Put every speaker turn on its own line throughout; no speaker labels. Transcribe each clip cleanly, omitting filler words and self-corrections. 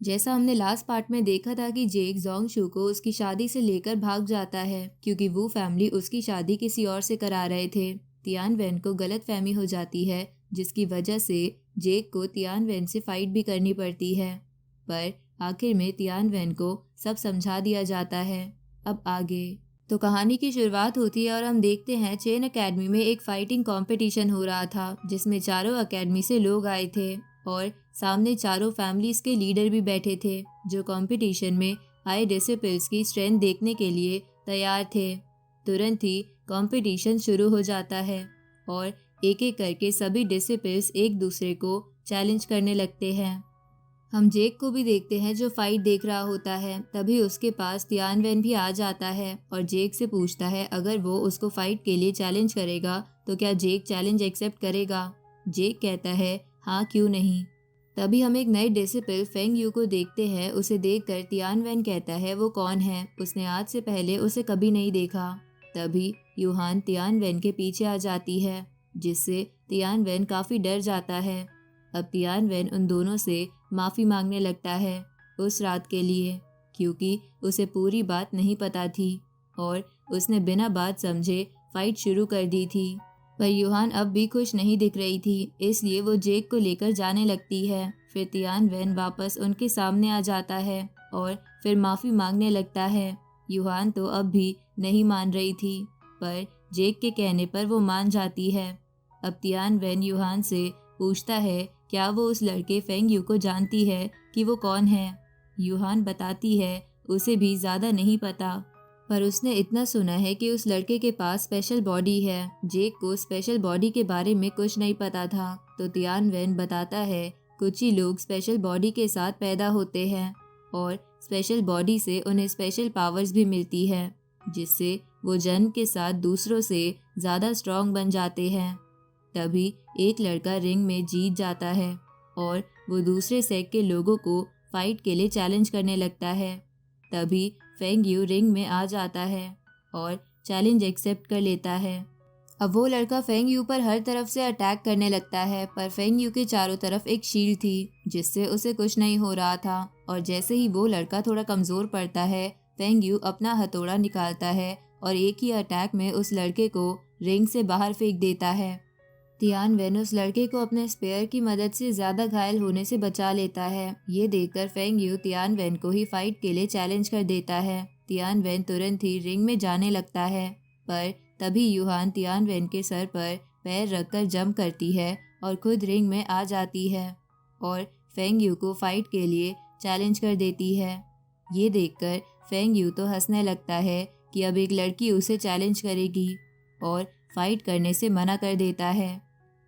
जैसा हमने last part में देखा था कि जेक जोंगशू को उसकी शादी से लेकर भाग जाता है क्योंकि वो फैमिली उसकी शादी किसी और से करा रहे थे। तियानवेन को गलतफहमी हो जाती है जिसकी वजह से जेक को तियानवेन से फाइट भी करनी पड़ती है, पर आखिर में तियानवेन को सब समझा दिया जाता है। अब आगे तो कहानी की शुरुआत होती है और हम देखते हैं चेन एकेडमी में एक फाइटिंग कंपटीशन हो रहा था जिसमें चारों एकेडमी से लोग आए थे और सामने चारों फैमिलीज के लीडर भी बैठे थे जो कंपटीशन में आए डिसिपल्स की स्ट्रेंथ देखने के लिए तैयार थे। तुरंत ही कंपटीशन शुरू हो जाता है और एक एक करके सभी डिसिपल्स एक दूसरे को चैलेंज करने लगते हैं। हम जेक को भी देखते हैं जो फाइट देख रहा होता है। तभी उसके पास तियानवेन भी आ जाता है और जेक से पूछता है अगर वो उसको फाइट के लिए चैलेंज करेगा तो क्या जेक चैलेंज एक्सेप्ट करेगा। जेक कहता है हाँ क्यों नहीं। तभी हम एक नए डिसिपल फेंग यू को देखते हैं। उसे देखकर तियानवेन कहता है वो कौन है, उसने आज से पहले उसे कभी नहीं देखा। तभी यूहान तियानवेन के पीछे आ जाती है जिससे तियानवेन काफी डर जाता है। अब तियानवेन उन दोनों से माफी मांगने लगता है उस रात के लिए क्योंकि उसे पूरी बात नहीं पता थी और उसने बिना बात समझे फाइट शुरू कर दी थी। पर यूहान अब भी खुश नहीं दिख रही थी, इसलिए वो जेक को लेकर जाने लगती है। फिर तियानवेन वापस उनके सामने आ जाता है और फिर माफी मांगने लगता है। यूहान तो अब भी नहीं मान रही थी, पर जेक के कहने पर वो मान जाती है। अब तियानवेन यूहान से पूछता है क्या वो उस लड़के फेंग यू को जानती है कि वो कौन है। यूहान बताती है उसे भी ज्यादा नहीं पता, पर उसने इतना सुना है कि उस लड़के के पास स्पेशल बॉडी है। जेक को स्पेशल बॉडी के बारे में कुछ नहीं पता था, तो तियानवेन बताता है कुछ ही लोग स्पेशल बॉडी के साथ पैदा होते हैं और स्पेशल बॉडी से उन्हें स्पेशल पावर्स भी मिलती है जिससे वो जन्म के साथ दूसरों से ज़्यादा स्ट्रॉन्ग बन जाते हैं। तभी एक लड़का रिंग में जीत जाता है और वो दूसरे सेक्ट के लोगों को फाइट के लिए चैलेंज करने लगता है। तभी फेंग यू रिंग में आ जाता है और चैलेंज एक्सेप्ट कर लेता है। अब वो लड़का फेंग यू पर हर तरफ से अटैक करने लगता है, पर फेंग यू के चारों तरफ एक शील्ड थी जिससे उसे कुछ नहीं हो रहा था। और जैसे ही वो लड़का थोड़ा कमजोर पड़ता है, फेंग यू अपना हथौड़ा निकालता है और एक ही अटैक में उस लड़के को रिंग से बाहर फेंक देता है। तियानवेन उस लड़के को अपने स्पेयर की मदद से ज्यादा घायल होने से बचा लेता है। ये देखकर फेंग यू तियानवेन को ही फाइट के लिए चैलेंज कर देता है। तियानवेन तुरंत ही रिंग में जाने लगता है, पर तभी यूहान तियानवेन के सर पर पैर रखकर जंप करती है और खुद रिंग में आ जाती है और फेंग यू को फाइट के लिए चैलेंज कर देती है। ये देखकर फेंग यू तो हंसने लगता है कि अब एक लड़की उसे चैलेंज करेगी और फाइट करने से मना कर देता है।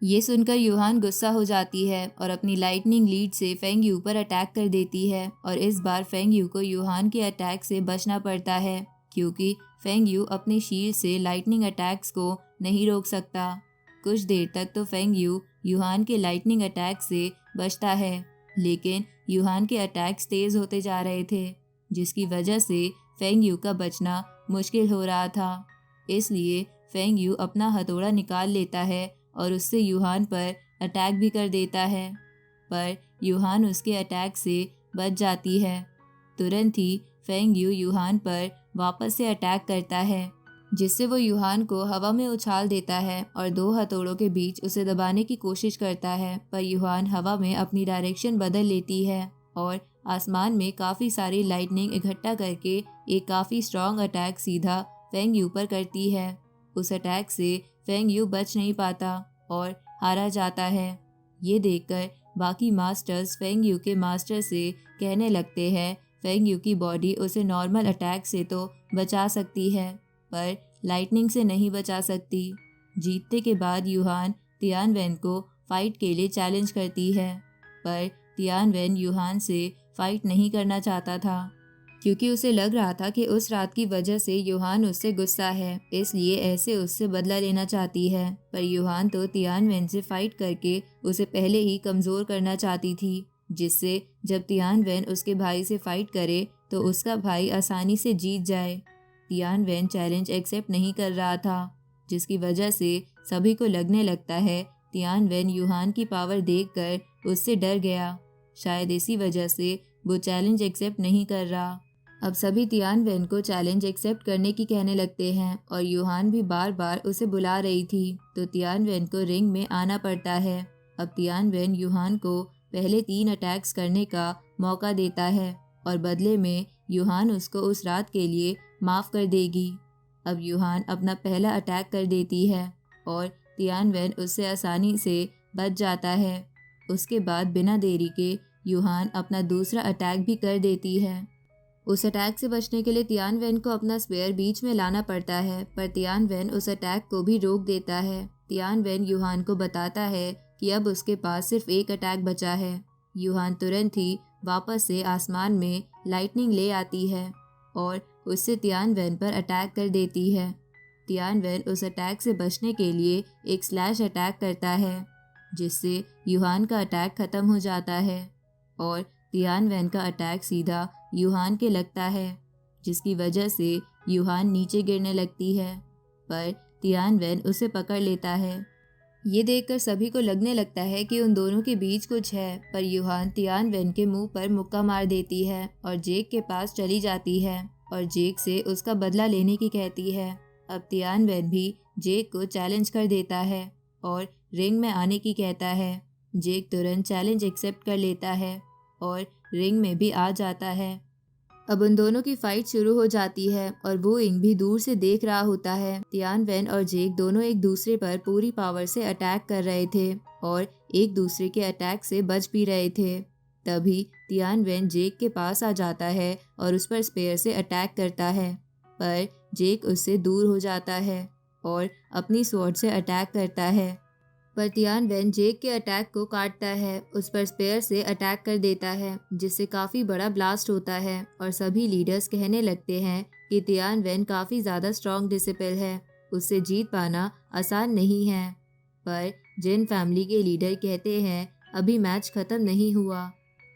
ये सुनकर यूहान गुस्सा हो जाती है और अपनी लाइटनिंग लीड से फेंग यू पर अटैक कर देती है और इस बार फेंग यू को यूहान के अटैक से बचना पड़ता है क्योंकि फेंग यू अपनी शील्ड से लाइटनिंग अटैक्स को नहीं रोक सकता। कुछ देर तक तो फेंग यू यूहान के लाइटनिंग अटैक से बचता है, लेकिन यूहान के अटैक्स तेज होते जा रहे थे जिसकी वजह से फेंग यू का बचना मुश्किल हो रहा था। इसलिए फेंग यू अपना हथौड़ा निकाल लेता है और उससे यूहान पर अटैक भी कर देता है, पर यूहान उसके अटैक से बच जाती है। तुरंत ही फेंग यू यूहान पर वापस से अटैक करता है जिससे वो यूहान को हवा में उछाल देता है और दो हथौड़ों के बीच उसे दबाने की कोशिश करता है, पर यूहान हवा में अपनी डायरेक्शन बदल लेती है और आसमान में काफ़ी सारी लाइटनिंग इकट्ठा करके एक काफ़ी स्ट्रॉन्ग अटैक सीधा फेंग यू पर करती है। उस अटैक से फेंग यू बच नहीं पाता और हारा जाता है। ये देखकर बाकी मास्टर्स फेंग यू के मास्टर से कहने लगते हैं फेंग यू की बॉडी उसे नॉर्मल अटैक से तो बचा सकती है, पर लाइटनिंग से नहीं बचा सकती। जीतने के बाद यूहान तियानवेन को फाइट के लिए चैलेंज करती है, पर तियानवेन यूहान से फाइट नहीं करना चाहता था क्योंकि उसे लग रहा था कि उस रात की वजह से यूहान उससे गुस्सा है, इसलिए ऐसे उससे बदला लेना चाहती है। पर यूहान तो तियानवेन से फाइट करके उसे पहले ही कमज़ोर करना चाहती थी, जिससे जब तियानवेन उसके भाई से फाइट करे तो उसका भाई आसानी से जीत जाए। तियानवेन चैलेंज एक्सेप्ट नहीं कर रहा था, जिसकी वजह से सभी को लगने लगता है तियानवेन यूहान की पावर देखकर उससे डर गया। शायद इसी वजह से वो चैलेंज एक्सेप्ट नहीं कर रहा। अब सभी तियान वेन को चैलेंज एक्सेप्ट करने की कहने लगते हैं और यूहान भी बार बार उसे बुला रही थी, तो तियान वेन को रिंग में आना पड़ता है। अब तियान वेन यूहान को पहले 3 अटैक्स करने का मौका देता है और बदले में यूहान उसको उस रात के लिए माफ़ कर देगी। अब यूहान अपना पहला अटैक कर देती है और तियान वेन उससे आसानी से बच जाता है। उसके बाद बिना देरी के यूहान अपना दूसरा अटैक भी कर देती है। उस अटैक से बचने के लिए तियान वेन को अपना स्पेयर बीच में लाना पड़ता है, पर तियान वेन उस अटैक को भी रोक देता है। तियान वेन यूहान को बताता है कि अब उसके पास सिर्फ एक अटैक बचा है। यूहान तुरंत ही वापस से आसमान में लाइटनिंग ले आती है और उससे तियान वेन पर अटैक कर देती है। तियान वेन उस अटैक से बचने के लिए एक स्लैश अटैक करता है, जिससे यूहान का अटैक ख़त्म हो जाता है और तियान वेन का अटैक सीधा यूहान के लगता है, जिसकी वजह से यूहान नीचे गिरने लगती है, पर तियान वेन उसे पकड़ लेता है। ये देखकर सभी को लगने लगता है कि उन दोनों के बीच कुछ है, पर यूहान तियान वेन के मुंह पर मुक्का मार देती है और जेक के पास चली जाती है और जेक से उसका बदला लेने की कहती है। अब तियान वेन भी जेक को चैलेंज कर देता है और रिंग में आने की कहता है। जेक तुरंत चैलेंज एक्सेप्ट कर लेता है और रिंग में भी आ जाता है। अब उन दोनों की फाइट शुरू हो जाती है और वो इंग भी दूर से देख रहा होता है। तियान वेन और जेक दोनों एक दूसरे पर पूरी पावर से अटैक कर रहे थे और एक दूसरे के अटैक से बच भी रहे थे। तभी तियान वेन जेक के पास आ जाता है और उस पर स्पेयर से अटैक करता है, पर जेक उससे दूर हो जाता है और अपनी स्वॉर्ड से अटैक करता है, पर तियान वेन जेक के अटैक को काटता है, उस पर स्पेयर से अटैक कर देता है, जिससे काफ़ी बड़ा ब्लास्ट होता है और सभी लीडर्स कहने लगते हैं कि तियान वेन काफ़ी ज़्यादा स्ट्रॉन्ग डिसिपल है, उससे जीत पाना आसान नहीं है। पर जिन फैमिली के लीडर कहते हैं अभी मैच ख़त्म नहीं हुआ।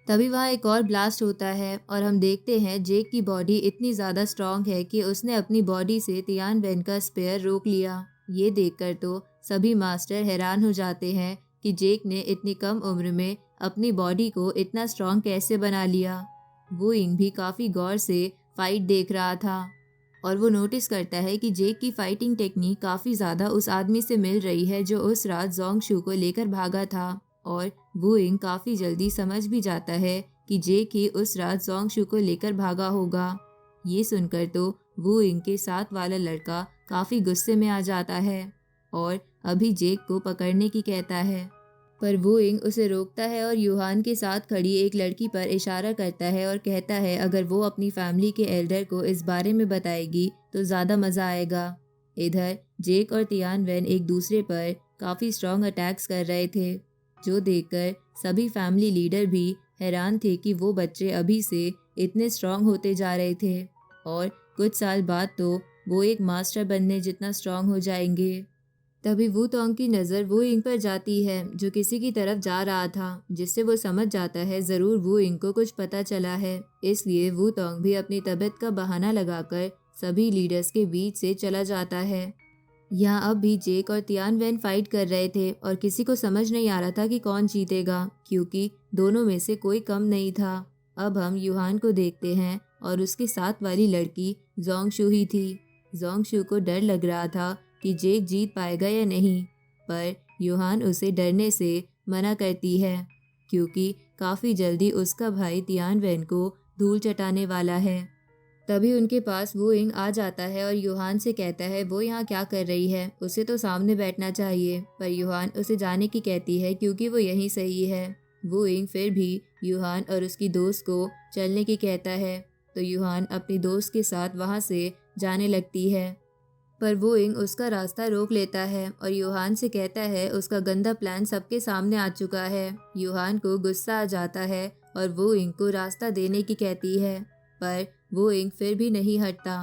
तभी वहाँ एक और ब्लास्ट होता है और हम देखते हैं जेक की बॉडी इतनी ज़्यादा स्ट्रॉन्ग है कि उसने अपनी बॉडी से तियान वेन का स्पेयर रोक लिया। ये देखकर तो सभी मास्टर हैरान हो जाते हैं कि जेक ने इतनी कम उम्र में अपनी बॉडी को इतना स्ट्रॉन्ग कैसे बना लिया। वो इंग भी काफ़ी गौर से फाइट देख रहा था और वो नोटिस करता है कि जेक की फाइटिंग टेक्निक काफ़ी ज़्यादा उस आदमी से मिल रही है जो उस रात जोंगशू को लेकर भागा था, और वो इंग काफ़ी जल्दी समझ भी जाता है कि जेक ही उस रात जोंगशू को लेकर भागा होगा। ये सुनकर तो वो इंग के साथ वाला लड़का काफ़ी गुस्से में आ जाता है और अभी जेक को पकड़ने की कहता है, पर वो इंग उसे रोकता है और यूहान के साथ खड़ी एक लड़की पर इशारा करता है और कहता है अगर वो अपनी फैमिली के एल्डर को इस बारे में बताएगी तो ज़्यादा मज़ा आएगा। इधर जेक और तियान वेन एक दूसरे पर काफ़ी स्ट्रॉन्ग अटैक्स कर रहे थे, जो देखकर सभी फैमिली लीडर भी हैरान थे कि वो बच्चे अभी से इतने स्ट्रॉन्ग होते जा रहे थे और कुछ साल बाद तो वो एक मास्टर बनने जितना स्ट्रॉन्ग हो जाएंगे। तभी वू तोंग की नज़र वो इंग पर जाती है जो किसी की तरफ जा रहा था, जिससे वो समझ जाता है ज़रूर वो इंग को कुछ पता चला है। इसलिए वू तोंग भी अपनी तबीयत का बहाना लगाकर सभी लीडर्स के बीच से चला जाता है। यहाँ अब भी जेक और तियान वेन फाइट कर रहे थे और किसी को समझ नहीं आ रहा था कि कौन जीतेगा, क्योंकि दोनों में से कोई कम नहीं था। अब हम यूहान को देखते हैं और उसके साथ वाली लड़की जोंगशू ही थी। जोंगशू को डर लग रहा था कि जेक जीत पाएगा या नहीं, पर यूहान उसे डरने से मना करती है क्योंकि काफ़ी जल्दी उसका भाई तियान वेन को धूल चटाने वाला है। तभी उनके पास वो इंग आ जाता है और यूहान से कहता है वो यहाँ क्या कर रही है, उसे तो सामने बैठना चाहिए, पर यूहान उसे जाने की कहती है क्योंकि वो यहीं सही है। वो इंग फिर भी यूहान और उसकी दोस्त को चलने की कहता है, तो यूहान अपनी दोस्त के साथ वहाँ से जाने लगती है, पर वो इंग उसका रास्ता रोक लेता है और यूहान से कहता है उसका गंदा प्लान सबके सामने आ चुका है। यूहान को गुस्सा आ जाता है और वो इंग को रास्ता देने की कहती है, पर वो इंग फिर भी नहीं हटता,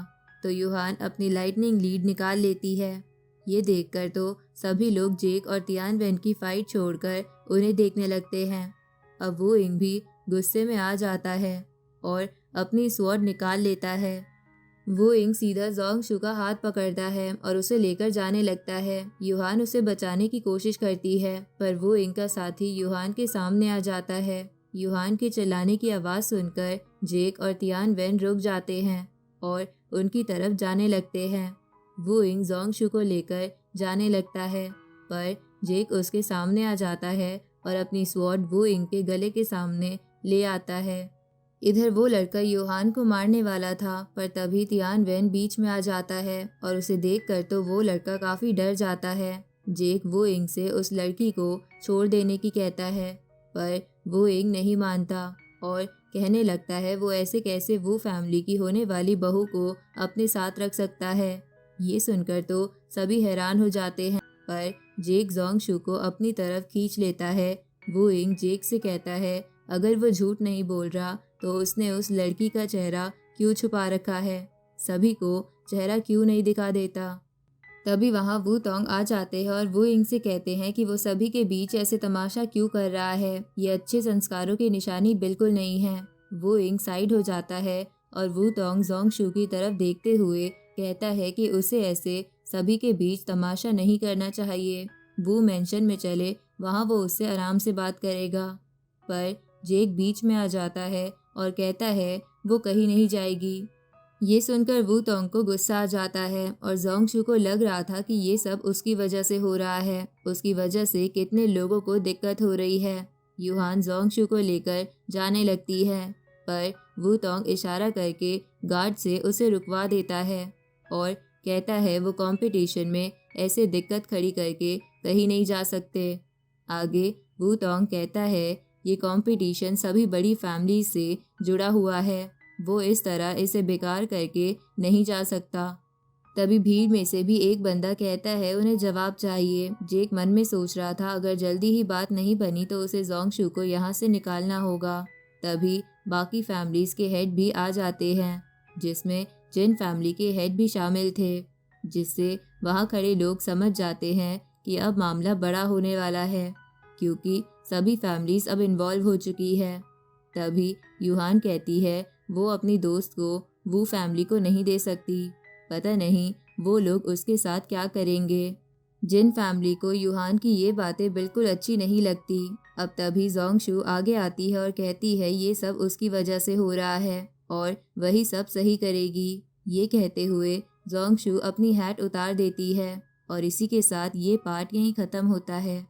तो यूहान अपनी लाइटनिंग लीड निकाल लेती है। ये देखकर तो सभी लोग जेक और तियान वेन की फाइट छोड़कर उन्हें देखने लगते हैं। अब वो इंग भी गुस्से में आ जाता है और अपनी स्वॉर्ड निकाल लेता है। वो इंग सीधा जोंगशू का हाथ पकड़ता है और उसे लेकर जाने लगता है। यूहान उसे बचाने की कोशिश करती है, पर वो इंग का साथी यूहान के सामने आ जाता है यूहान के चिल्लाने की आवाज़ सुनकर जेक और तियान वेन रुक जाते हैं और उनकी तरफ जाने लगते हैं। वू इंग जोंगशू को लेकर जाने लगता है, पर जेक उसके सामने आ जाता है और अपनी स्वॉर्ड वू इंग के गले के सामने ले आता है। इधर वो लड़का यूहान को मारने वाला था, पर तभी तियान वेन बीच में आ जाता है और उसे देखकर तो वो लड़का काफ़ी डर जाता है। जेक वू इंग से उस लड़की को छोड़ देने की कहता है, पर वू इंग नहीं मानता और कहने लगता है वो ऐसे कैसे वू फैमिली की होने वाली बहू को अपने साथ रख सकता है। ये सुनकर तो सभी हैरान हो जाते हैं, पर जेक जोंगशू को अपनी तरफ खींच लेता है। वू इंग जेक से कहता है अगर वो झूठ नहीं बोल रहा तो उसने उस लड़की का चेहरा क्यों छुपा रखा है, सभी को चेहरा क्यों नहीं दिखा देता। तभी वहाँ वू तोंग आ जाते हैं और वू इंग से कहते हैं कि वो सभी के बीच ऐसे तमाशा क्यों कर रहा है, ये अच्छे संस्कारों की निशानी बिल्कुल नहीं है। वू इंग साइड हो जाता है और वू तोंग जोंगशू की तरफ देखते हुए कहता है कि उसे ऐसे सभी के बीच तमाशा नहीं करना चाहिए। वू मेंशन में चले, वहाँ वो उससे आराम से बात करेगा। पर जेक बीच में आ जाता है और कहता है वो कहीं नहीं जाएगी। ये सुनकर वू तोंग को गुस्सा आ जाता है और जोंगशू को लग रहा था कि ये सब उसकी वजह से हो रहा है, उसकी वजह से कितने लोगों को दिक्कत हो रही है। यूहान जोंगशू को लेकर जाने लगती है, पर वू तोंग इशारा करके गार्ड से उसे रुकवा देता है और कहता है वो कंपटीशन में ऐसे दिक्कत खड़ी करके कहीं नहीं जा सकते। आगे वू तोंग कहता है ये कंपटीशन सभी बड़ी फैमिली से जुड़ा हुआ है, वो इस तरह इसे बेकार करके नहीं जा सकता। तभी भीड़ में से भी एक बंदा कहता है उन्हें जवाब चाहिए। जेक मन में सोच रहा था अगर जल्दी ही बात नहीं बनी तो उसे जोंगशू को यहाँ से निकालना होगा। तभी बाकी फैमिलीज के हेड भी आ जाते हैं, जिसमें जिन फैमिली के हेड भी शामिल थे, जिससे वहाँ खड़े लोग समझ जाते हैं कि अब मामला बड़ा होने वाला है, क्योंकि सभी फैमिलीज अब इन्वॉल्व हो चुकी है। तभी यूहान कहती है वो अपनी दोस्त को वू फैमिली को नहीं दे सकती, पता नहीं वो लोग उसके साथ क्या करेंगे। जिन फैमिली को यूहान की ये बातें बिल्कुल अच्छी नहीं लगती। अब तभी जोंगशू आगे आती है और कहती है ये सब उसकी वजह से हो रहा है और वही सब सही करेगी। ये कहते हुए जोंगशू अपनी हैट उतार देती है और इसी के साथ ये पार्ट यहीं ख़त्म होता है।